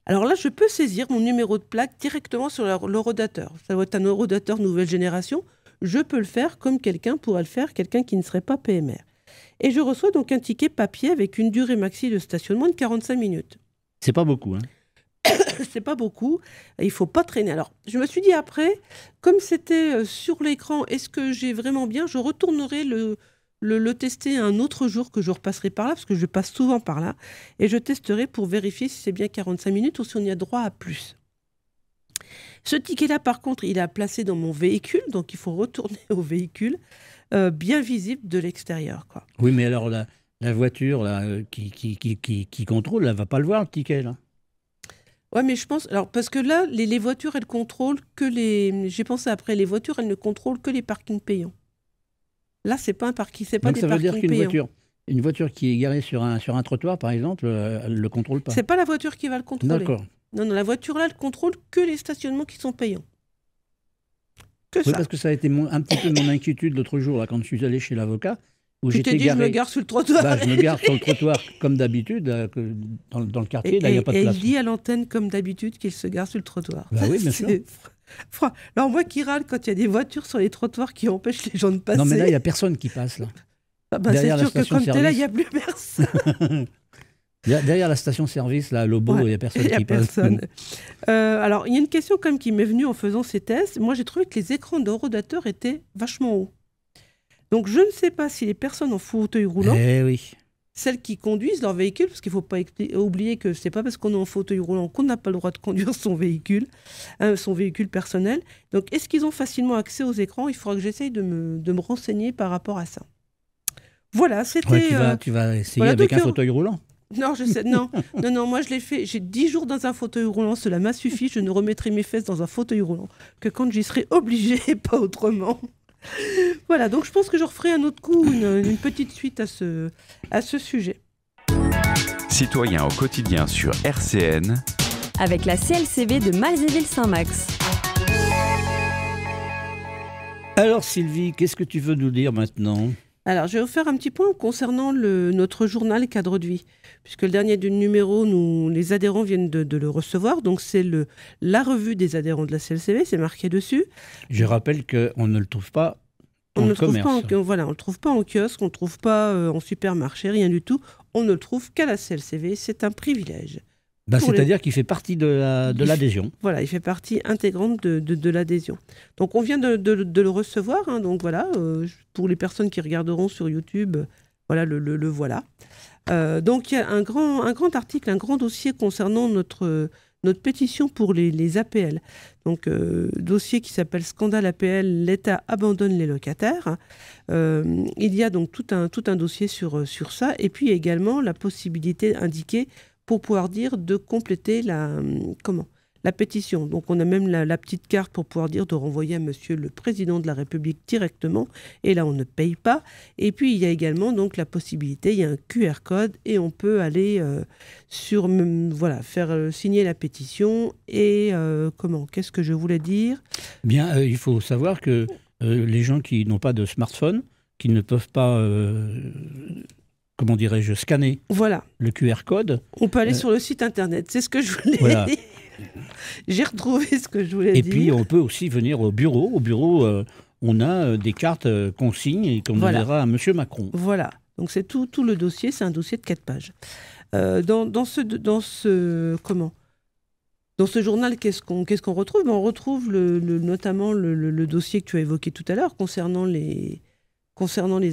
Alors là, je peux saisir mon numéro de plaque directement sur l'horodateur. Ça doit être un horodateur nouvelle génération. Je peux le faire comme quelqu'un pourrait le faire, quelqu'un qui ne serait pas PMR. Et je reçois donc un ticket papier avec une durée maxi de stationnement de 45 minutes. C'est pas beaucoup, hein. C'est pas beaucoup. Il ne faut pas traîner. Alors, je me suis dit après, comme c'était sur l'écran, est-ce que j'ai vraiment bien? Je retournerai le tester un autre jour que je repasserai par là, parce que je passe souvent par là, et je testerai pour vérifier si c'est bien 45 minutes ou si on y a droit à plus. Ce ticket-là, par contre, il est placé dans mon véhicule, donc il faut retourner au véhicule, bien visible de l'extérieur, quoi. Oui, mais alors la voiture là, qui contrôle, elle ne va pas le voir, le ticket, là. Ouais, mais je pense... Alors, parce que là, les voitures, elles contrôlent que les... J'ai pensé après, les voitures, elles ne contrôlent que les parkings payants. Là, c'est pas un parking, c'est pas des parkings payants. Donc, ça veut dire qu'une voiture qui est garée sur un trottoir, par exemple, elle ne le contrôle pas. C'est pas la voiture qui va le contrôler. D'accord. Non, la voiture, là, elle contrôle que les stationnements qui sont payants. Que ça. Parce que ça a été un petit peu mon inquiétude l'autre jour, là, quand je suis allé chez l'avocat. Tu t'es dit, je me gare sur le trottoir. Je me gare sur le trottoir, comme d'habitude, dans le quartier, là, il n'y a pas de place. Et il dit à l'antenne, comme d'habitude, qu'il se gare sur le trottoir. Oui, bien sûr. Alors, moi qui râle quand il y a des voitures sur les trottoirs qui empêchent les gens de passer. Non, mais là, il n'y a personne qui passe, là. C'est sûr que quand tu es là, il n'y a plus personne. Derrière la station-service, là, à Lobo, il n'y a personne qui passe. Alors, il y a une question quand même qui m'est venue en faisant ces tests. Moi, j'ai trouvé que les écrans de horodateur étaient vachement hauts. Donc, je ne sais pas si les personnes en fauteuil roulant, celles qui conduisent leur véhicule, parce qu'il ne faut pas oublier que ce n'est pas parce qu'on est en fauteuil roulant qu'on n'a pas le droit de conduire son véhicule personnel. Donc, est-ce qu'ils ont facilement accès aux écrans? Il faudra que j'essaye de me renseigner par rapport à ça. Voilà, c'était... Ouais, tu vas essayer avec un fauteuil roulant? Non, non, moi je l'ai fait. J'ai 10 jours dans un fauteuil roulant, cela m'a suffi. Je ne remettrai mes fesses dans un fauteuil roulant que quand j'y serai obligée et pas autrement. Voilà, donc je pense que je referai un autre coup une petite suite à ce sujet. Citoyens au quotidien sur RCN. Avec la CLCV de Malzéville-Saint-Max. Alors Sylvie, qu'est-ce que tu veux nous dire maintenant ? Alors, je vais vous faire un petit point concernant notre journal Cadre de vie, puisque le dernier du numéro, les adhérents viennent de le recevoir. Donc, c'est la revue des adhérents de la CLCV, c'est marqué dessus. Je rappelle qu'on ne le trouve pas On ne le trouve commerce. pas on le trouve pas en kiosque, on ne le trouve pas en supermarché, rien du tout. On ne le trouve qu'à la CLCV. C'est un privilège. C'est-à-dire qu'il fait partie de l'adhésion. Voilà, il fait partie intégrante de l'adhésion. Donc on vient de le recevoir. Hein, donc voilà, pour les personnes qui regarderont sur YouTube, voilà le voilà. Donc il y a un grand article, un grand dossier concernant notre pétition pour les APL. Donc dossier qui s'appelle Scandale APL, l'État abandonne les locataires. Il y a donc tout un dossier sur ça. Et puis également la possibilité indiquée pour pouvoir dire de compléter la pétition. Donc on a même la petite carte pour pouvoir dire de renvoyer à monsieur le président de la République directement. Et là, on ne paye pas. Et puis il y a également donc la possibilité, il y a un QR code et on peut aller faire signer la pétition. Et qu'est-ce que je voulais dire ? Bien, il faut savoir que les gens qui n'ont pas de smartphone, qui ne peuvent pas scanner le QR code. On peut aller sur le site internet, c'est ce que je voulais dire. J'ai retrouvé ce que je voulais dire. Et puis on peut aussi venir au bureau. Au bureau, on a des cartes consignes et qu'on verra à M. Macron. Voilà, donc c'est tout le dossier, c'est un dossier de 4 pages. Dans ce journal, qu'est-ce qu'on retrouve ? On retrouve notamment le dossier que tu as évoqué tout à l'heure concernant les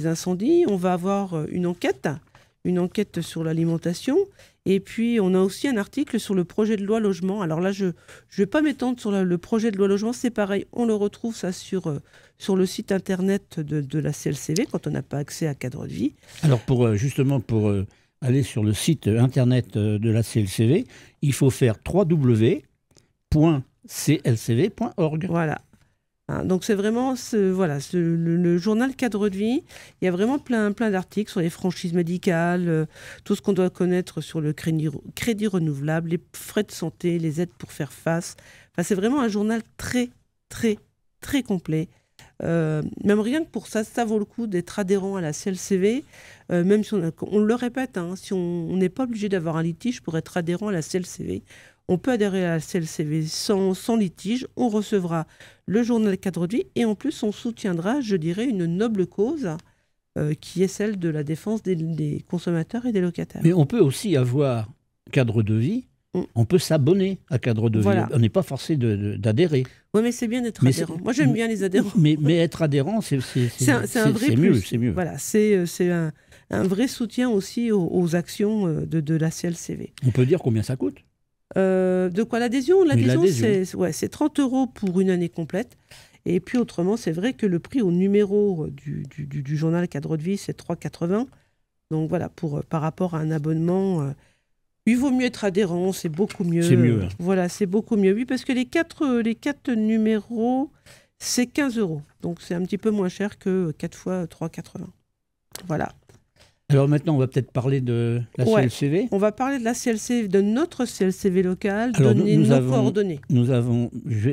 incendies. On va avoir une enquête sur l'alimentation. Et puis, on a aussi un article sur le projet de loi logement. Alors là, je ne vais pas m'étendre sur le projet de loi logement. C'est pareil, on le retrouve ça sur le site internet de la CLCV quand on n'a pas accès à Cadre de Vie. Alors, pour aller sur le site internet de la CLCV, il faut faire www.clcv.org. Voilà. Donc c'est vraiment le journal Cadre de Vie. Il y a vraiment plein d'articles sur les franchises médicales, tout ce qu'on doit connaître sur le crédit renouvelable, les frais de santé, les aides pour faire face. Enfin, c'est vraiment un journal très, très, très complet. Même rien que pour ça vaut le coup d'être adhérent à la CLCV. Même si on le répète, si on n'est pas obligé d'avoir un litige pour être adhérent à la CLCV. On peut adhérer à la CLCV sans litige, on recevra le journal Cadre de Vie et en plus on soutiendra, je dirais, une noble cause qui est celle de la défense des consommateurs et des locataires. Mais on peut aussi avoir Cadre de Vie, on peut s'abonner à Cadre de Vie, on n'est pas forcé d'adhérer. Oui, mais c'est bien d'être adhérent. Moi j'aime bien les adhérents. Mais être adhérent, c'est mieux. Voilà, c'est un vrai soutien aussi aux actions de la CLCV. On peut dire combien ça coûte ? De quoi l'adhésion ? L'adhésion, c'est 30 € pour une année complète. Et puis autrement, c'est vrai que le prix au numéro du journal Cadre de Vie, c'est 3,80 €. Donc voilà, par rapport à un abonnement, il vaut mieux être adhérent, c'est beaucoup mieux. C'est mieux. Voilà, c'est beaucoup mieux. Oui, parce que les quatre numéros, c'est 15 €. Donc c'est un petit peu moins cher que 4 fois 3,80 €. Voilà. Alors maintenant, on va peut-être parler de la CLCV. On va parler de la CLCV, de notre CLCV locale, donner nos coordonnées.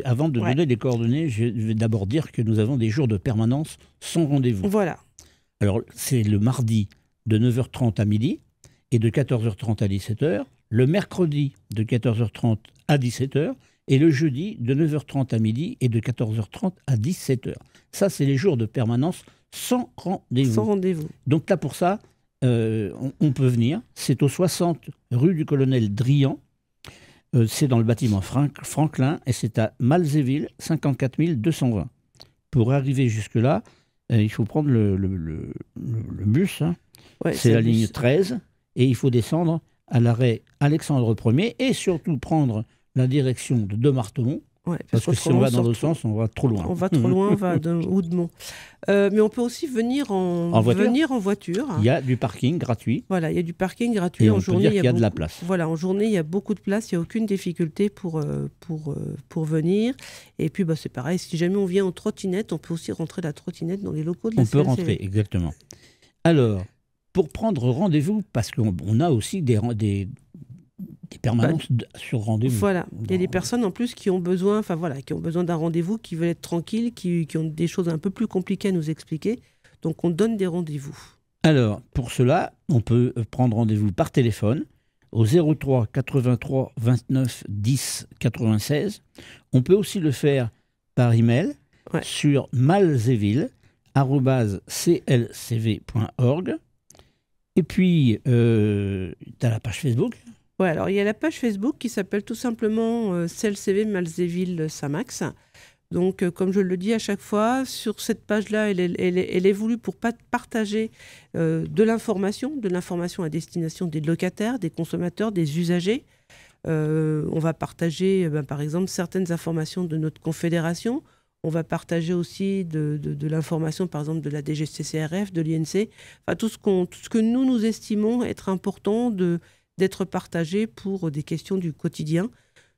Avant de donner les coordonnées, je vais d'abord dire que nous avons des jours de permanence sans rendez-vous. Voilà. Alors, c'est le mardi de 9h30 à midi et de 14h30 à 17h, le mercredi de 14h30 à 17h et le jeudi de 9h30 à midi et de 14h30 à 17h. Ça, c'est les jours de permanence sans rendez-vous. Sans rendez-vous. Donc là, pour ça, on peut venir. C'est au 60 rue du Colonel Drian. C'est dans le bâtiment Franklin et c'est à Malzéville, 54 220. Pour arriver jusque-là, il faut prendre le bus. C'est la ligne 13 et il faut descendre à l'arrêt Alexandre Ier et surtout prendre la direction de Demartemont. Parce que si on va dans l'autre sens, on va trop loin. On va trop loin, on va de Houdemont. Mais on peut aussi venir en voiture. Il y a du parking gratuit. Voilà, il y a du parking gratuit. Et en on journée, peut dire qu'il y a de la place. Voilà, en journée, il y a beaucoup de place, il n'y a aucune difficulté pour venir. Et puis, c'est pareil, si jamais on vient en trottinette, on peut aussi rentrer la trottinette dans les locaux de la CLCV. On peut rentrer, exactement. Alors, pour prendre rendez-vous, parce qu'on a aussi des permanences sur rendez-vous. Voilà, il y a des personnes en plus qui ont besoin, d'un rendez-vous, qui veulent être tranquilles, qui ont des choses un peu plus compliquées à nous expliquer. Donc on donne des rendez-vous. Alors, pour cela, on peut prendre rendez-vous par téléphone au 03 83 29 10 96. On peut aussi le faire par email sur malzéville@ @clcv.org. Et puis, tu as la page Facebook. Ouais, alors il y a la page Facebook qui s'appelle tout simplement CLCV Malzéville-Saint-Max. Donc, comme je le dis à chaque fois, sur cette page-là, elle est voulue pour partager de l'information à destination des locataires, des consommateurs, des usagers. On va partager, par exemple, certaines informations de notre confédération. On va partager aussi de l'information, par exemple, de la DGCCRF, de l'INC. Enfin, tout ce que nous estimons être important d'être partagé pour des questions du quotidien.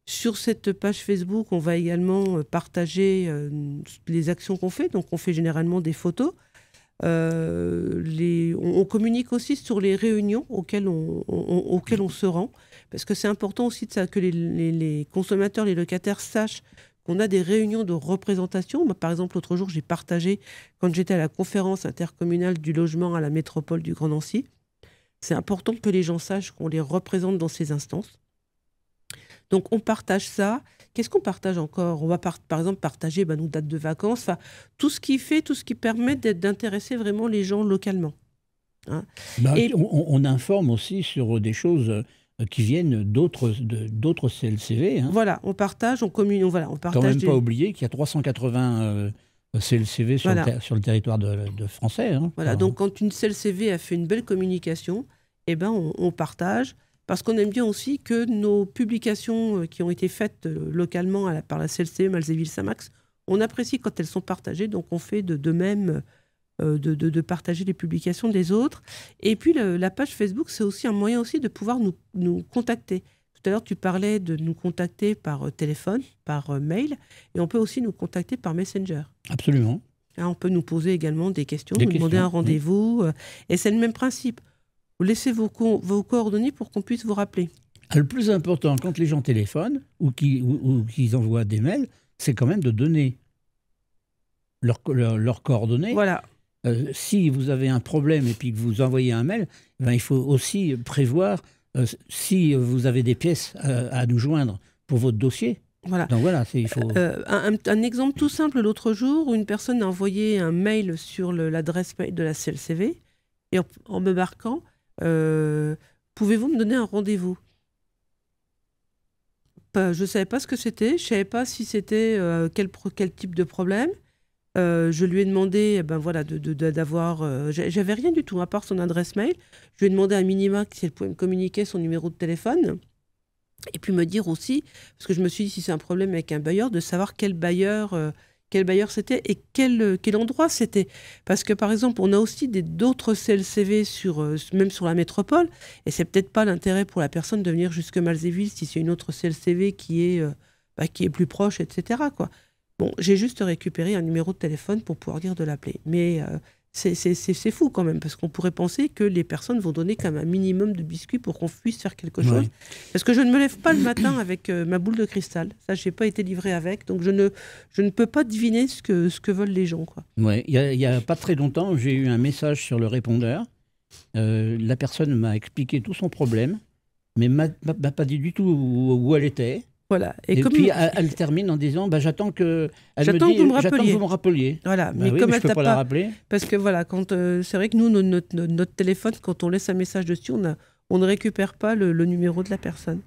Sur cette page Facebook, on va également partager les actions qu'on fait. Donc, on fait généralement des photos. On communique aussi sur les réunions auxquelles on se rend. Parce que c'est important aussi que les consommateurs, les locataires sachent qu'on a des réunions de représentation. Moi, par exemple, l'autre jour, j'ai partagé, quand j'étais à la conférence intercommunale du logement à la métropole du Grand Nancy, c'est important que les gens sachent qu'on les représente dans ces instances. Donc, on partage ça. Qu'est-ce qu'on partage encore? On va par exemple partager nos dates de vacances, tout ce qui permet d'intéresser vraiment les gens localement. Hein. On informe aussi sur des choses qui viennent d'autres CLCV. Hein. Voilà, on partage, on communique. Voilà, on partage. Quand même pas oublier qu'il y a 380 CLCV sur le territoire de français. Hein. Voilà, donc quand une CLCV a fait une belle communication, on partage. Parce qu'on aime bien aussi que nos publications qui ont été faites localement par la CLCV Malzéville-Saint-Max, on apprécie quand elles sont partagées, donc on fait de même de partager les publications des autres. Et puis la page Facebook, c'est aussi un moyen aussi de pouvoir nous contacter. Tout à l'heure, tu parlais de nous contacter par téléphone, par mail, et on peut aussi nous contacter par Messenger. Absolument. Là, on peut nous poser également des questions, nous demander un rendez-vous, et c'est le même principe. Vous laissez vos coordonnées pour qu'on puisse vous rappeler. Le plus important, quand les gens téléphonent ou qu'ils envoient des mails, c'est quand même de donner leurs coordonnées. Voilà. Si vous avez un problème et puis que vous envoyez un mail, il faut aussi prévoir si vous avez des pièces à nous joindre pour votre dossier. Voilà. Donc voilà, il faut... un exemple tout simple, l'autre jour, où une personne a envoyé un mail sur l'adresse mail de la CLCV et en me marquant pouvez-vous me donner un rendez-vous? Je ne savais pas ce que c'était, je ne savais pas si c'était quel type de problème. Je lui ai demandé d'avoir... j'avais rien du tout, à part son adresse mail. Je lui ai demandé à minima si elle pouvait me communiquer son numéro de téléphone. Et puis me dire aussi, parce que je me suis dit, si c'est un problème avec un bailleur, de savoir quel bailleur c'était et quel endroit c'était. Parce que, par exemple, on a aussi d'autres CLCV même sur la métropole, et c'est peut-être pas l'intérêt pour la personne de venir jusque Malzéville si c'est une autre CLCV qui est plus proche, etc., quoi. Bon, j'ai juste récupéré un numéro de téléphone pour pouvoir dire de l'appeler. Mais c'est fou quand même, parce qu'on pourrait penser que les personnes vont donner quand même un minimum de biscuits pour qu'on puisse faire quelque chose. Parce que je ne me lève pas le matin avec ma boule de cristal. Ça, je n'ai pas été livré avec. Donc, je ne peux pas deviner ce que veulent les gens, quoi. Ouais, il y a pas très longtemps, j'ai eu un message sur le répondeur. La personne m'a expliqué tout son problème, mais m'a pas dit du tout où elle était. Voilà. Et puis elle termine en disant j'attends que vous me rappeliez. Voilà, mais comme elle ne peut pas la rappeler. Parce que voilà, c'est vrai que nous, notre téléphone, quand on laisse un message dessus, on ne récupère pas le numéro de la personne.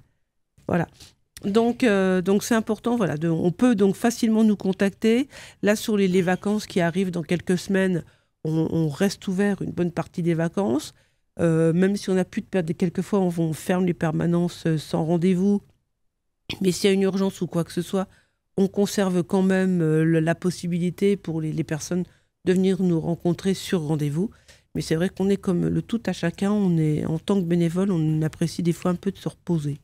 Voilà. Donc c'est important. Voilà, on peut donc facilement nous contacter. Là, sur les vacances qui arrivent dans quelques semaines, on reste ouvert une bonne partie des vacances. Même si on n'a plus de période, quelquefois on ferme les permanences sans rendez-vous. Mais s'il y a une urgence ou quoi que ce soit, on conserve quand même la possibilité pour les personnes de venir nous rencontrer sur rendez-vous. Mais c'est vrai qu'on est comme le tout à chacun. En tant que bénévole, on apprécie des fois un peu de se reposer.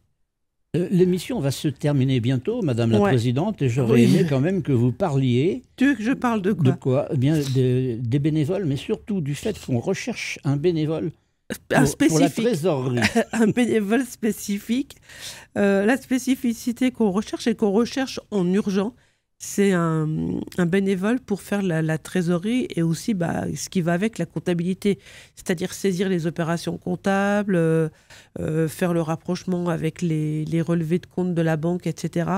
L'émission va se terminer bientôt, Madame la Présidente, et j'aurais aimé quand même que vous parliez... Tu veux que je parle de quoi? De quoi? Eh bien, des bénévoles, mais surtout du fait qu'on recherche un bénévole pour la trésorerie. Un bénévole spécifique. La spécificité qu'on recherche et qu'on recherche en urgent, c'est un bénévole pour faire la trésorerie et aussi ce qui va avec la comptabilité, c'est-à-dire saisir les opérations comptables, faire le rapprochement avec les relevés de compte de la banque, etc.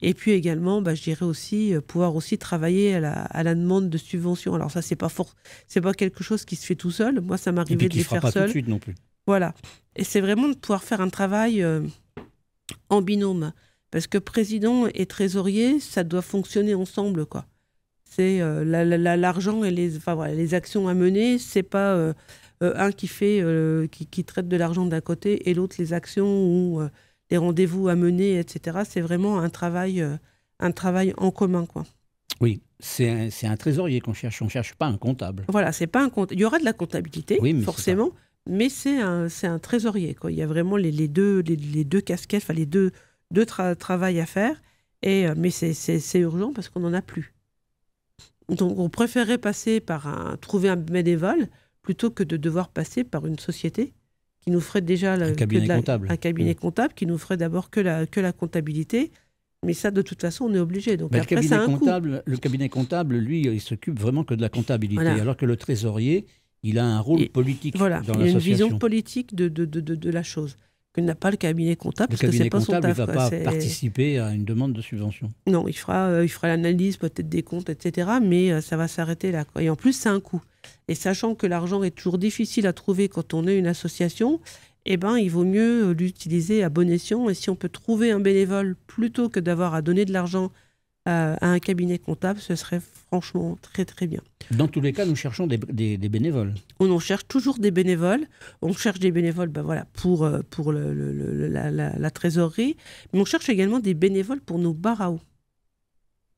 Et puis également, je dirais aussi pouvoir aussi travailler à la demande de subventions. Alors ça, c'est pas quelque chose qui se fait tout seul. Moi, ça m'arrivait de les faire seul. Et puis qui fera pas tout de suite non plus. Voilà. Et c'est vraiment de pouvoir faire un travail en binôme. Parce que président et trésorier, ça doit fonctionner ensemble, quoi. C'est l'argent et les actions à mener, c'est pas un qui traite de l'argent d'un côté et l'autre les actions ou les rendez-vous à mener, etc. C'est vraiment un travail en commun, quoi. Oui, c'est un trésorier qu'on cherche, on cherche pas un comptable. Voilà, c'est pas un comptable. Il y aura de la comptabilité, oui, forcément, mais c'est un trésorier, quoi. Il y a vraiment les deux casquettes, enfin les deux travail à faire, mais c'est urgent parce qu'on n'en a plus. Donc on préférait trouver un bénévole plutôt que de devoir passer par une société qui nous ferait déjà un cabinet comptable qui nous ferait d'abord que la comptabilité. Mais ça, de toute façon, on est obligé. Donc après, le cabinet comptable, lui, il s'occupe vraiment que de la comptabilité, voilà. Alors que le trésorier, il a un rôle politique dans l'association. Il a une vision politique de la chose. Que n'a pas le cabinet comptable, parce que c'est pas son taf. Le cabinet comptable ne va pas participer à une demande de subvention. Non, il fera l'analyse peut-être des comptes, etc. Mais ça va s'arrêter là, quoi. Et en plus, c'est un coût. Et sachant que l'argent est toujours difficile à trouver quand on est une association, il vaut mieux l'utiliser à bon escient. Et si on peut trouver un bénévole plutôt que d'avoir à donner de l'argent à un cabinet comptable, ce serait franchement très très bien. Dans tous les cas, nous cherchons des bénévoles. On cherche toujours des bénévoles. On cherche des bénévoles pour la trésorerie, mais on cherche également des bénévoles pour nos bars à eau.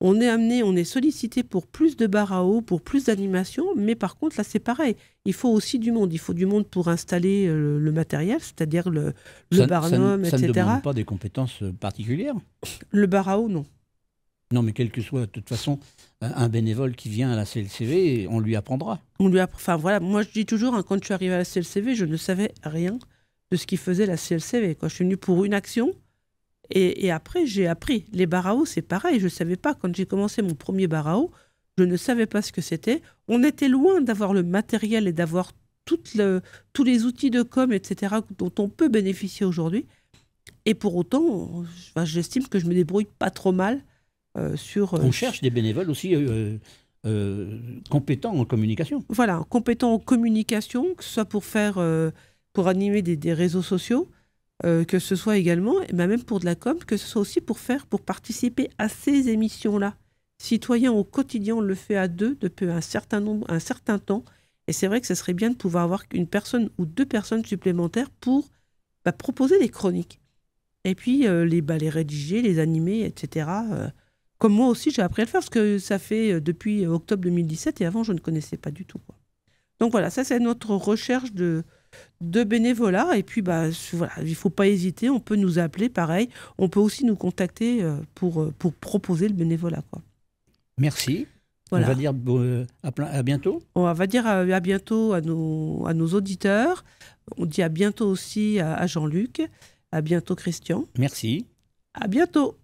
On est sollicité pour plus de bars à eau, pour plus d'animation, mais par contre, là, c'est pareil. Il faut aussi du monde. Il faut du monde pour installer le matériel, c'est-à-dire le barnum, etc. Ça ne demande pas des compétences particulières. Le bar à eau, non. Non, mais quel que soit, de toute façon, un bénévole qui vient à la CLCV, on lui apprendra. Moi je dis toujours, quand je suis arrivée à la CLCV, je ne savais rien de ce qui faisait la CLCV. Je suis venue pour une action et après j'ai appris. Les bars à eau, c'est pareil, je ne savais pas. Quand j'ai commencé mon premier bar à eau, je ne savais pas ce que c'était. On était loin d'avoir le matériel et d'avoir tous les outils de com, etc., dont on peut bénéficier aujourd'hui. Et pour autant, j'estime que je me débrouille pas trop mal. On cherche des bénévoles aussi compétents en communication. Voilà, compétents en communication, que ce soit pour animer des réseaux sociaux, que ce soit également, même pour de la com, que ce soit aussi pour participer à ces émissions-là. Citoyen au quotidien, on le fait à deux depuis un certain temps. Et c'est vrai que ce serait bien de pouvoir avoir une personne ou deux personnes supplémentaires pour proposer des chroniques. Et puis les rédiger, les animer, etc. Comme moi aussi, j'ai appris à le faire parce que ça fait depuis octobre 2017 et avant, je ne connaissais pas du tout, quoi. Donc voilà, ça c'est notre recherche de bénévolat. Et puis il ne faut pas hésiter, on peut nous appeler, pareil. On peut aussi nous contacter pour proposer le bénévolat, quoi. Merci. Voilà. On va dire à bientôt. On va dire à bientôt à nos auditeurs. On dit à bientôt aussi à Jean-Luc. À bientôt Christian. Merci. À bientôt.